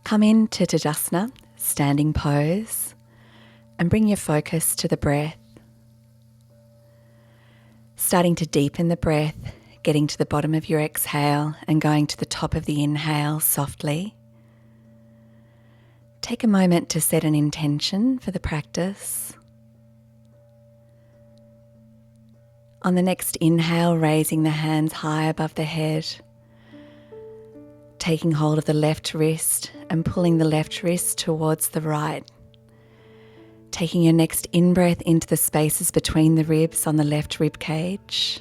Come into Tadasana, standing pose, and bring your focus to the breath. Starting to deepen the breath, getting to the bottom of your exhale and going to the top of the inhale softly. Take a moment to set an intention for the practice. On the next inhale, raising the hands high above the head, taking hold of the left wrist and pulling the left wrist towards the right. Taking your next in-breath into the spaces between the ribs on the left rib cage,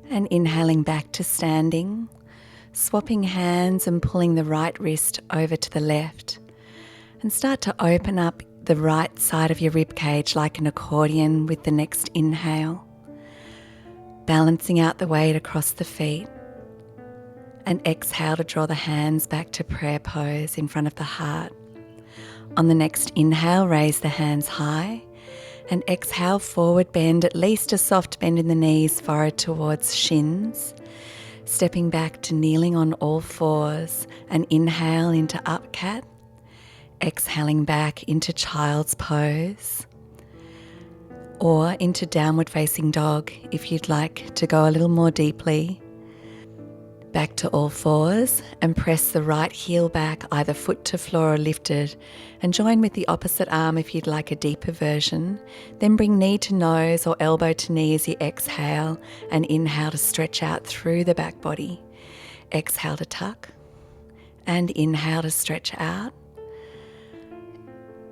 and inhaling back to standing, swapping hands and pulling the right wrist over to the left, and start to open up the right side of your rib cage like an accordion with the next inhale, balancing out the weight across the feet, and exhale to draw the hands back to prayer pose in front of the heart. On the next inhale, raise the hands high, and exhale, forward bend, at least a soft bend in the knees, forehead towards shins, stepping back to kneeling on all fours, and inhale into up cat, exhaling back into child's pose, or into downward facing dog if you'd like to go a little more deeply. Back to all fours and press the right heel back, either foot to floor or lifted, and join with the opposite arm if you'd like a deeper version. Then bring knee to nose or elbow to knee as you exhale, and inhale to stretch out through the back body. Exhale to tuck and inhale to stretch out.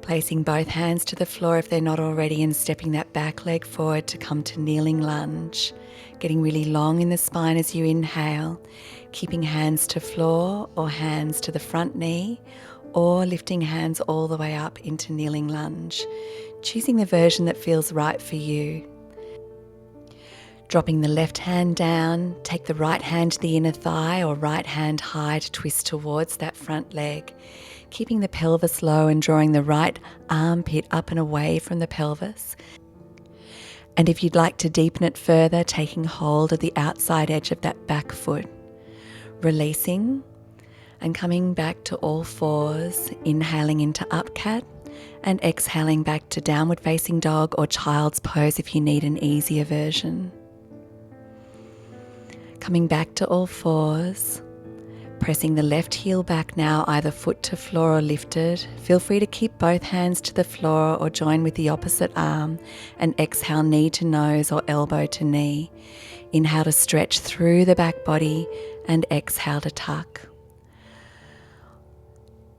Placing both hands to the floor if they're not already, and stepping that back leg forward to come to kneeling lunge. Getting really long in the spine as you inhale, keeping hands to floor or hands to the front knee, or lifting hands all the way up into kneeling lunge, choosing the version that feels right for you. Dropping the left hand down, take the right hand to the inner thigh or right hand high to twist towards that front leg, keeping the pelvis low and drawing the right armpit up and away from the pelvis. And if you'd like to deepen it further, taking hold of the outside edge of that back foot, releasing and coming back to all fours, inhaling into up cat and exhaling back to downward facing dog or child's pose if you need an easier version. Coming back to all fours, pressing the left heel back now, either foot to floor or lifted. Feel free to keep both hands to the floor or join with the opposite arm, and exhale knee to nose or elbow to knee. Inhale to stretch through the back body and exhale to tuck.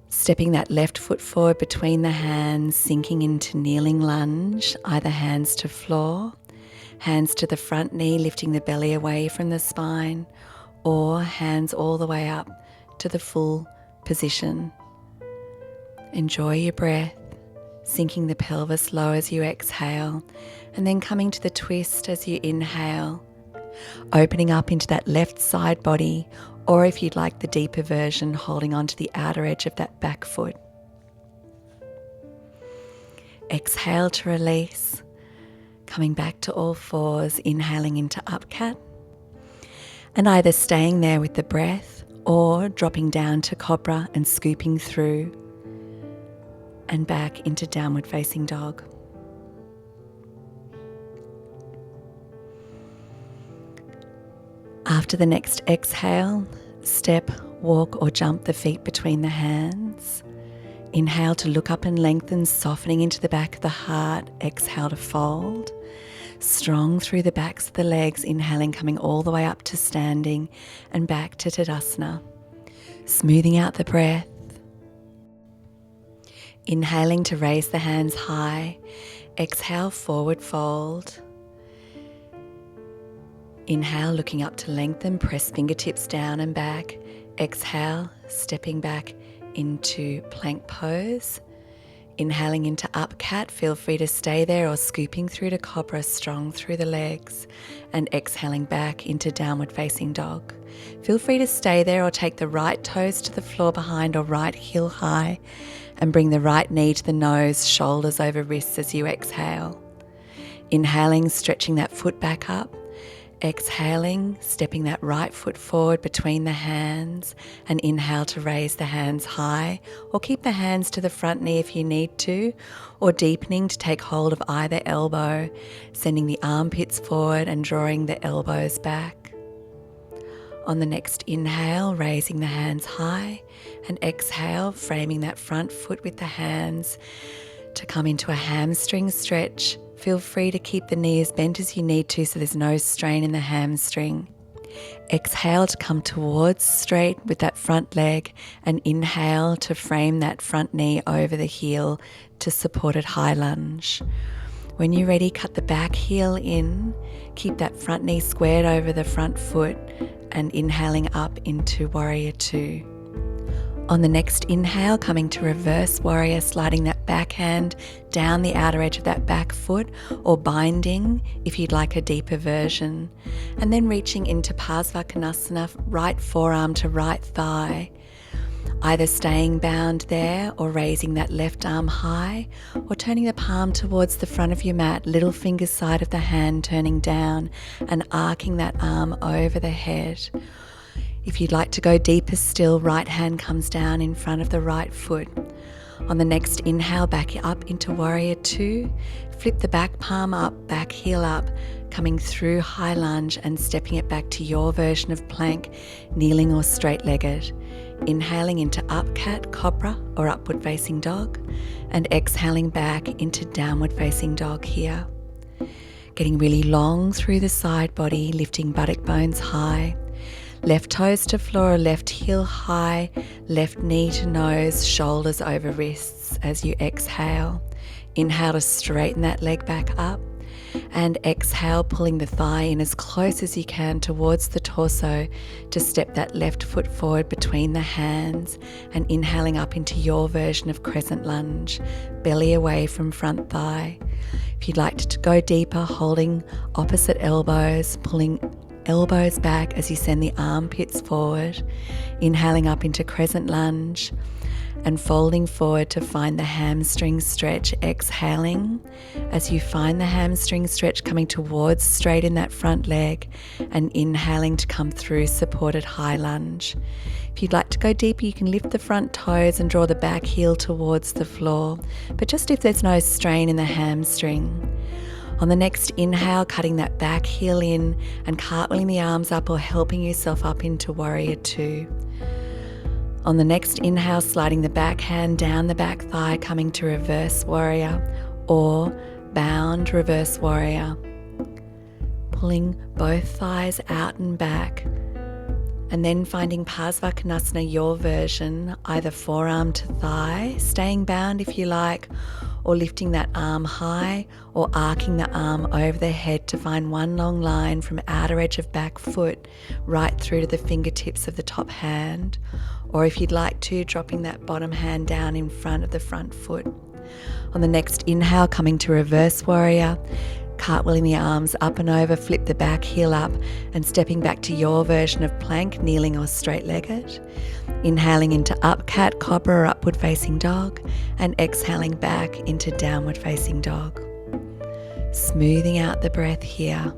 Stepping that left foot forward between the hands, sinking into kneeling lunge, either hands to floor, hands to the front knee, lifting the belly away from the spine, or hands all the way up to the full position. Enjoy your breath, sinking the pelvis low as you exhale, and then coming to the twist as you inhale, opening up into that left side body, or if you'd like the deeper version, holding onto the outer edge of that back foot. Exhale to release, coming back to all fours, inhaling into up cat, and either staying there with the breath or dropping down to cobra and scooping through and back into downward facing dog. After the next exhale, step, walk or jump the feet between the hands. Inhale to look up and lengthen, softening into the back of the heart. Exhale to fold. Strong through the backs of the legs, inhaling, coming all the way up to standing and back to Tadasana. Smoothing out the breath. Inhaling to raise the hands high. Exhale, forward fold. Inhale, looking up to lengthen, press fingertips down and back. Exhale, stepping back into plank pose. Inhaling into up cat, feel free to stay there or scooping through to cobra, strong through the legs, and exhaling back into downward facing dog. Feel free to stay there or take the right toes to the floor behind or right heel high, and bring the right knee to the nose, shoulders over wrists as you exhale. Inhaling, stretching that foot back up. Exhaling, stepping that right foot forward between the hands, and inhale to raise the hands high, or keep the hands to the front knee if you need to, or deepening to take hold of either elbow, sending the armpits forward and drawing the elbows back. On the next inhale, raising the hands high, and exhale, framing that front foot with the hands to come into a hamstring stretch. Feel free to keep the knee as bent as you need to so there's no strain in the hamstring. Exhale to come towards straight with that front leg, and inhale to frame that front knee over the heel to supported high lunge. When you're ready, cut the back heel in, keep that front knee squared over the front foot, and inhaling up into Warrior Two. On the next inhale, coming to Reverse Warrior, sliding that back hand down the outer edge of that back foot, or binding if you'd like a deeper version. And then reaching into Parsvakonasana, right forearm to right thigh. Either staying bound there or raising that left arm high, or turning the palm towards the front of your mat, little finger side of the hand turning down and arcing that arm over the head. If you'd like to go deeper still, right hand comes down in front of the right foot. On the next inhale, back up into Warrior Two. Flip the back palm up, back heel up, coming through high lunge and stepping it back to your version of plank, kneeling or straight-legged. Inhaling into up cat, cobra or upward facing dog, and exhaling back into downward facing dog here. Getting really long through the side body, lifting buttock bones high. Left toes to floor, left heel high, left knee to nose, shoulders over wrists as you exhale. Inhale to straighten that leg back up, and exhale, pulling the thigh in as close as you can towards the torso to step that left foot forward between the hands, and inhaling up into your version of crescent lunge, belly away from front thigh. If you'd like to go deeper, holding opposite elbows, pulling elbows back as you send the armpits forward, inhaling up into crescent lunge and folding forward to find the hamstring stretch, exhaling as you find the hamstring stretch, coming towards straight in that front leg, and inhaling to come through supported high lunge. If you'd like to go deeper, you can lift the front toes and draw the back heel towards the floor, but just if there's no strain in the hamstring. On the next inhale, cutting that back heel in and cartwheeling the arms up or helping yourself up into Warrior Two. On the next inhale, sliding the back hand down the back thigh, coming to Reverse Warrior or Bound Reverse Warrior. Pulling both thighs out and back, and then finding Parsvakonasana, your version, either forearm to thigh, staying bound if you like, or lifting that arm high or arcing the arm over the head to find one long line from outer edge of back foot right through to the fingertips of the top hand, or if you'd like to, dropping that bottom hand down in front of the front foot. On the next inhale, coming to Reverse Warrior, cartwheeling the arms up and over, flip the back heel up and stepping back to your version of plank, kneeling or straight-legged. Inhaling into up cat, cobra or upward facing dog, and exhaling back into downward facing dog. Smoothing out the breath here.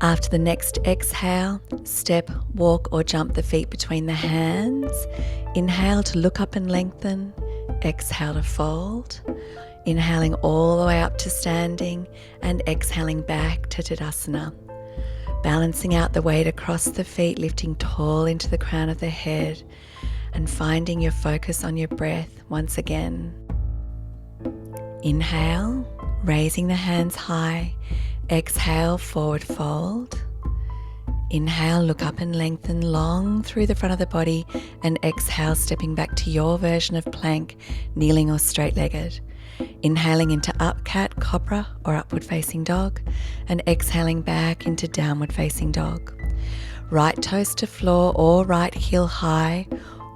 After the next exhale, step, walk or jump the feet between the hands. Inhale to look up and lengthen. Exhale to fold. Inhaling all the way up to standing and exhaling back to Tadasana. Balancing out the weight across the feet, lifting tall into the crown of the head and finding your focus on your breath once again. Inhale, raising the hands high. Exhale, forward fold. Inhale, look up and lengthen long through the front of the body, and exhale, stepping back to your version of plank, kneeling or straight-legged. Inhaling into up cat, cobra or upward facing dog, and exhaling back into downward facing dog. Right toes to floor or right heel high,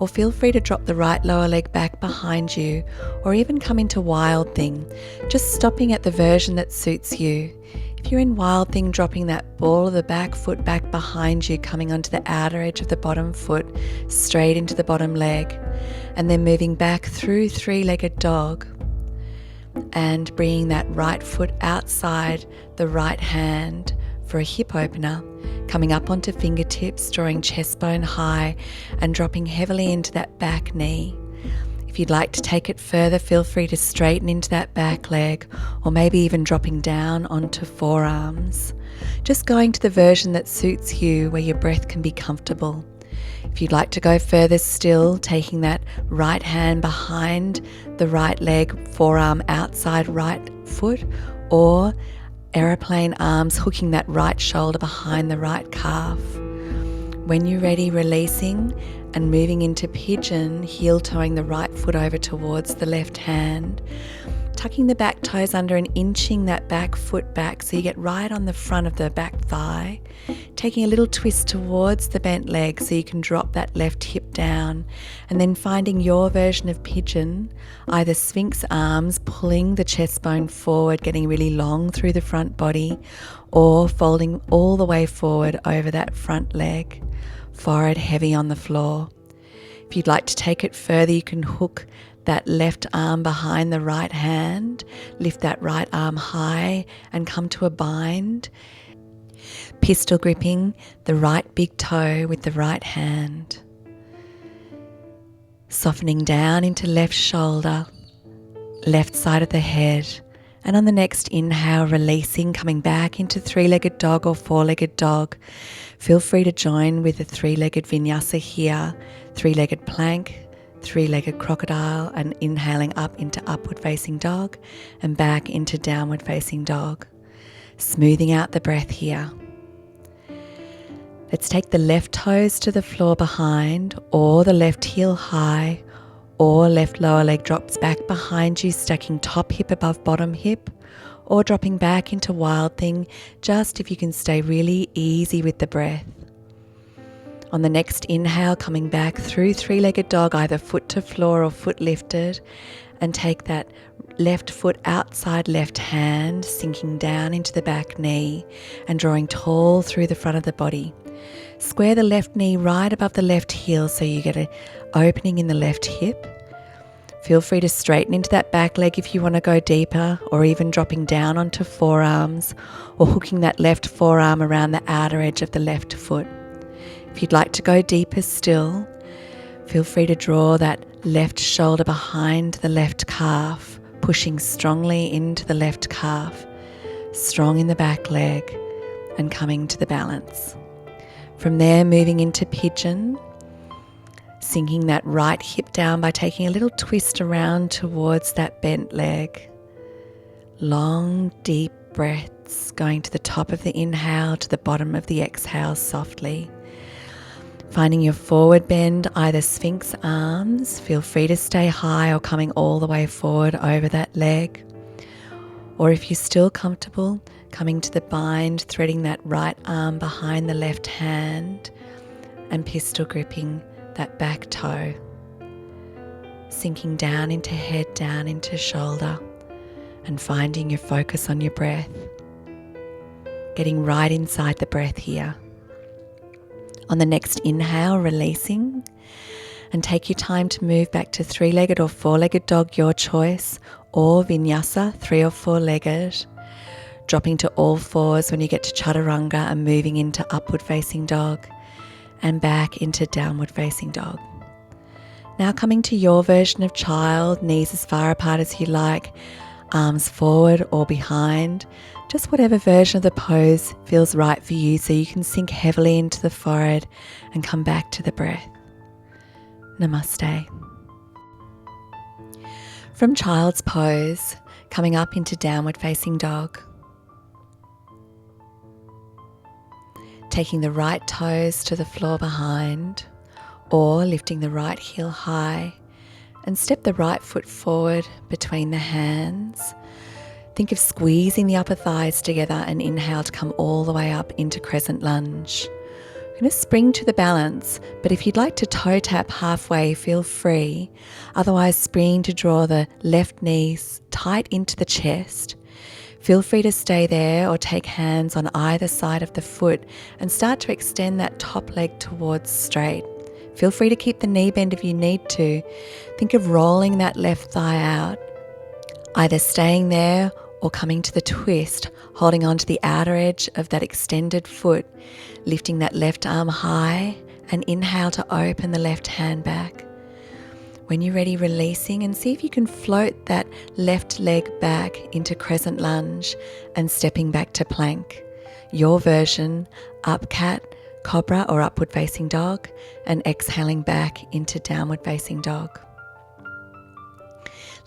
or feel free to drop the right lower leg back behind you, or even come into Wild Thing, just stopping at the version that suits you. If you're in Wild Thing, dropping that ball of the back foot back behind you, coming onto the outer edge of the bottom foot, straight into the bottom leg, and then moving back through three-legged dog. and bringing that right foot outside the right hand for a hip opener, coming up onto fingertips, drawing chest bone high and dropping heavily into that back knee. If you'd like to take it further, feel free to straighten into that back leg, or maybe even dropping down onto forearms. Just going to the version that suits you, where your breath can be comfortable. If you'd like to go further still, taking that right hand behind the right leg, forearm outside right foot, or aeroplane arms, hooking that right shoulder behind the right calf. When you're ready, releasing and moving into pigeon, heel toeing the right foot over towards the left hand, tucking the back toes under and inching that back foot back so you get right on the front of the back thigh, taking a little twist towards the bent leg so you can drop that left hip down, and then finding your version of pigeon, either sphinx arms, pulling the chest bone forward, getting really long through the front body, or folding all the way forward over that front leg, forehead heavy on the floor. If you'd like to take it further, you can hook that left arm behind the right hand, lift that right arm high and come to a bind, pistol gripping the right big toe with the right hand, softening down into left shoulder, left side of the head, and on the next inhale, releasing, coming back into three-legged dog or four-legged dog. Feel free to join with a three-legged vinyasa here, three-legged plank, three-legged crocodile, and inhaling up into upward facing dog and back into downward facing dog. Smoothing out the breath here. Let's take the left toes to the floor behind, or the left heel high, or left lower leg drops back behind you, stacking top hip above bottom hip, or dropping back into Wild Thing, just if you can stay really easy with the breath. On the next inhale, coming back through three-legged dog, either foot to floor or foot lifted, and take that left foot outside left hand, sinking down into the back knee and drawing tall through the front of the body. Square the left knee right above the left heel so you get an opening in the left hip. Feel free to straighten into that back leg if you want to go deeper, or even dropping down onto forearms or hooking that left forearm around the outer edge of the left foot. If you'd like to go deeper still, feel free to draw that left shoulder behind the left calf, pushing strongly into the left calf, strong in the back leg, and coming to the balance. From there, moving into pigeon, sinking that right hip down by taking a little twist around towards that bent leg. Long, deep breaths going to the top of the inhale, to the bottom of the exhale softly. Finding your forward bend, either sphinx arms, feel free to stay high or coming all the way forward over that leg. Or if you're still comfortable, coming to the bind, threading that right arm behind the left hand and pistol gripping that back toe. Sinking down into head, down into shoulder, and finding your focus on your breath. Getting right inside the breath here. On the next inhale, releasing, and take your time to move back to three-legged or four-legged dog, your choice, or vinyasa, three or four-legged, dropping to all fours when you get to chaturanga and moving into upward facing dog and back into downward facing dog. Now coming to your version of child, knees as far apart as you like, arms forward or behind, just whatever version of the pose feels right for you, so you can sink heavily into the forehead and come back to the breath. Namaste. From child's pose, coming up into downward facing dog. Taking the right toes to the floor behind, or lifting the right heel high and step the right foot forward between the hands. Think of squeezing the upper thighs together and inhale to come all the way up into crescent lunge. We're going to spring to the balance, but if you'd like to toe tap halfway, feel free. Otherwise, spring to draw the left knees tight into the chest. Feel free to stay there or take hands on either side of the foot and start to extend that top leg towards straight. Feel free to keep the knee bend if you need to. Think of rolling that left thigh out, either staying there or coming to the twist, holding on to the outer edge of that extended foot, lifting that left arm high, and inhale to open the left hand back. When you're ready, releasing, and see if you can float that left leg back into crescent lunge and stepping back to plank. Your version, up cat, cobra or upward facing dog, and exhaling back into downward facing dog.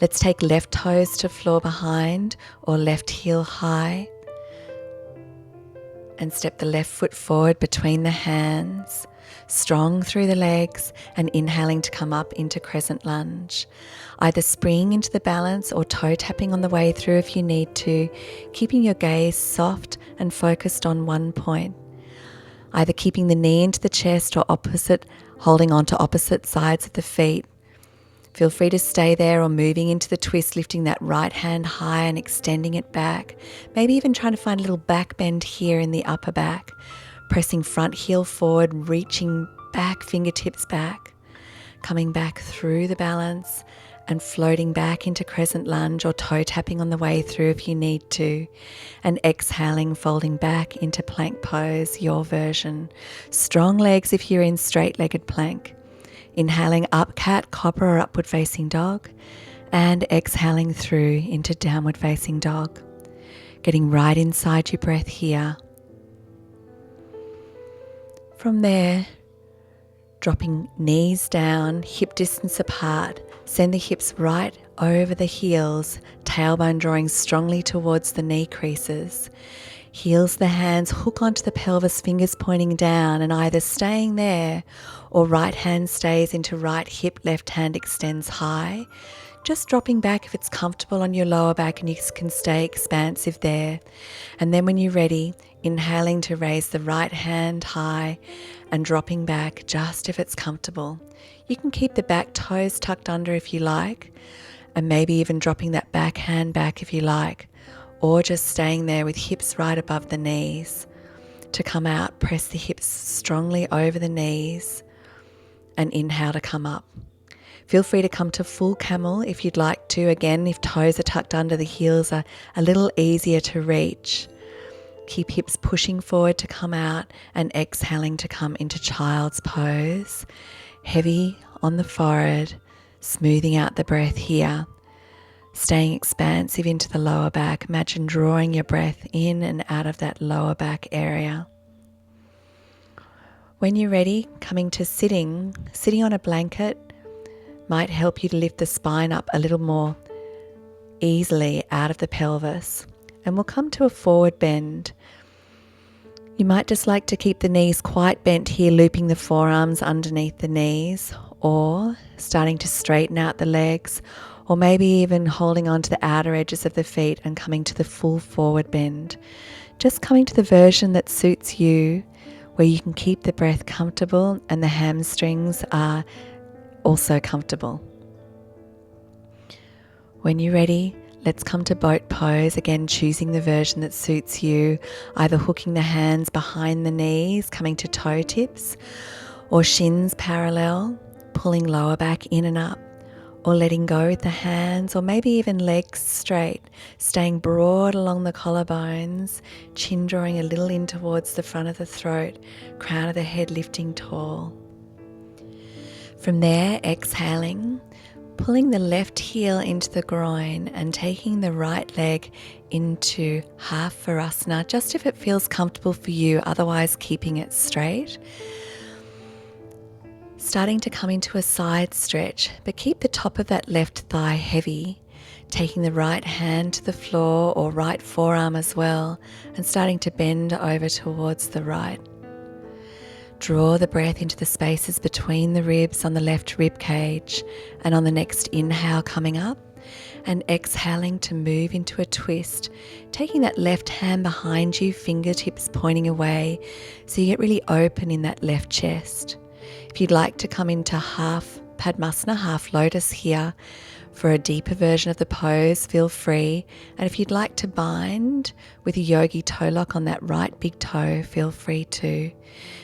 Let's take left toes to floor behind or left heel high, and step the left foot forward between the hands, strong through the legs, and inhaling to come up into crescent lunge. Either springing into the balance or toe tapping on the way through if you need to, keeping your gaze soft and focused on one point. Either keeping the knee into the chest or opposite, holding on to opposite sides of the feet. Feel free to stay there or moving into the twist, lifting that right hand high and extending it back. Maybe even trying to find a little back bend here in the upper back. Pressing front heel forward, reaching back, fingertips back. Coming back through the balance and floating back into crescent lunge or toe tapping on the way through if you need to. And exhaling, folding back into plank pose, your version. Strong legs if you're in straight-legged plank. Inhaling up cat, cobra or upward facing dog, and exhaling through into downward facing dog. Getting right inside your breath here. From there, dropping knees down, hip distance apart, send the hips right over the heels, tailbone drawing strongly towards the knee creases. Heels the hands, hook onto the pelvis, fingers pointing down, and either staying there or right hand stays into right hip, left hand extends high. Just dropping back if it's comfortable on your lower back, and you can stay expansive there. And then when you're ready, inhaling to raise the right hand high and dropping back just if it's comfortable. You can keep the back toes tucked under if you like, and maybe even dropping that back hand back if you like, or just staying there with hips right above the knees. To come out, press the hips strongly over the knees and inhale to come up. Feel free to come to full camel if you'd like to. Again, if toes are tucked under, the heels are a little easier to reach. Keep hips pushing forward to come out and exhaling to come into child's pose. Heavy on the forehead, smoothing out the breath here. Staying expansive into the lower back. Imagine drawing your breath in and out of that lower back area. When you're ready, coming to sitting on a blanket might help you to lift the spine up a little more easily out of the pelvis. And we'll come to a forward bend. You might just like to keep the knees quite bent here, looping the forearms underneath the knees, or starting to straighten out the legs, or maybe even holding on to the outer edges of the feet and coming to the full forward bend. Just coming to the version that suits you, where you can keep the breath comfortable and the hamstrings are also comfortable. When you're ready, let's come to boat pose, again choosing the version that suits you, either hooking the hands behind the knees, coming to toe tips, or shins parallel, pulling lower back in and up, or letting go with the hands, or maybe even legs straight, staying broad along the collarbones, chin drawing a little in towards the front of the throat, crown of the head lifting tall. From there, exhaling, pulling the left heel into the groin and taking the right leg into half Virasana, just if it feels comfortable for you, otherwise keeping it straight. Starting to come into a side stretch, but keep the top of that left thigh heavy, taking the right hand to the floor or right forearm as well, and starting to bend over towards the right. Draw the breath into the spaces between the ribs on the left rib cage, and on the next inhale coming up and exhaling to move into a twist, taking that left hand behind you, fingertips pointing away, so you get really open in that left chest. If you'd like to come into half Padmasana, half lotus here for a deeper version of the pose, feel free. And if you'd like to bind with a yogi toe lock on that right big toe, feel free to.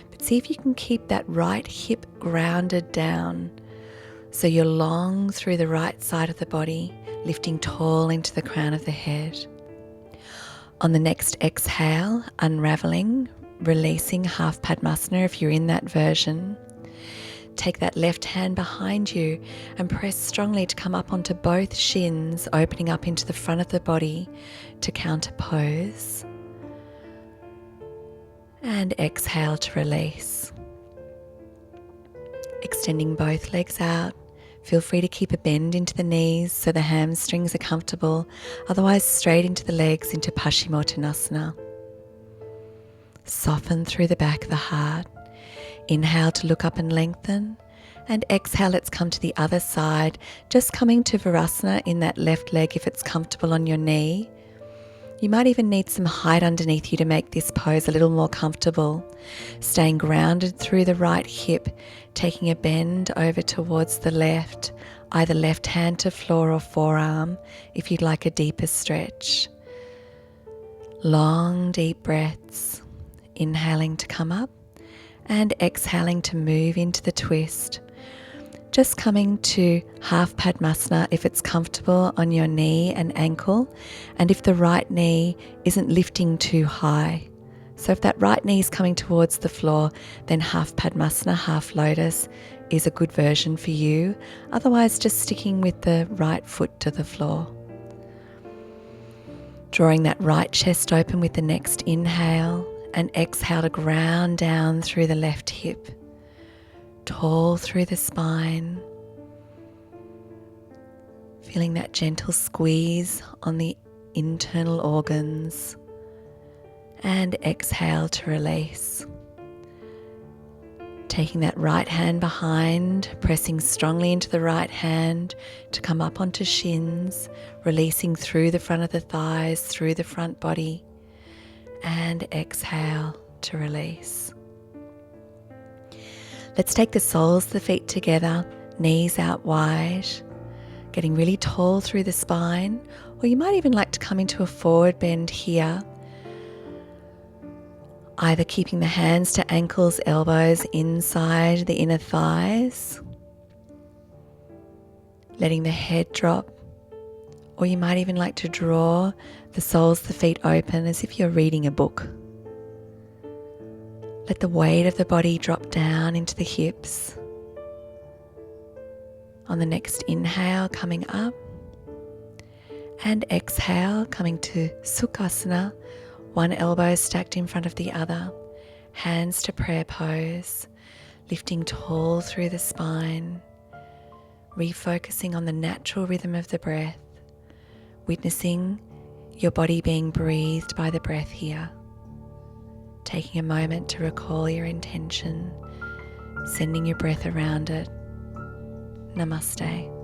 But see if you can keep that right hip grounded down so you're long through the right side of the body, lifting tall into the crown of the head. On the next exhale, unraveling, releasing half Padmasana if you're in that version. Take that left hand behind you and press strongly to come up onto both shins, opening up into the front of the body to counter pose. And exhale to release. Extending both legs out. Feel free to keep a bend into the knees so the hamstrings are comfortable, otherwise straight into the legs into Paschimottanasana. Soften through the back of the heart. Inhale to look up and lengthen, and exhale, let's come to the other side, just coming to Virasana in that left leg if it's comfortable on your knee. You might even need some height underneath you to make this pose a little more comfortable. Staying grounded through the right hip, taking a bend over towards the left, either left hand to floor or forearm if you'd like a deeper stretch. Long, deep breaths, inhaling to come up and exhaling to move into the twist. Just coming to half Padmasana if it's comfortable on your knee and ankle, and if the right knee isn't lifting too high. So if that right knee is coming towards the floor, then half Padmasana, half lotus is a good version for you. Otherwise, just sticking with the right foot to the floor. Drawing that right chest open with the next inhale, and exhale to ground down through the left hip. Tall through the spine, feeling that gentle squeeze on the internal organs, and exhale to release. Taking that right hand behind, pressing strongly into the right hand to come up onto shins, releasing through the front of the thighs, through the front body, and exhale to release. Let's take the soles of the feet together, knees out wide, getting really tall through the spine, or you might even like to come into a forward bend here, either keeping the hands to ankles, elbows inside the inner thighs, letting the head drop, or you might even like to draw the soles of the feet open as if you're reading a book. Let the weight of the body drop down into the hips. On the next inhale, coming up, and exhale, coming to Sukhasana, one elbow stacked in front of the other, hands to prayer pose, lifting tall through the spine, refocusing on the natural rhythm of the breath, witnessing your body being breathed by the breath here. Taking a moment to recall your intention, sending your breath around it. Namaste.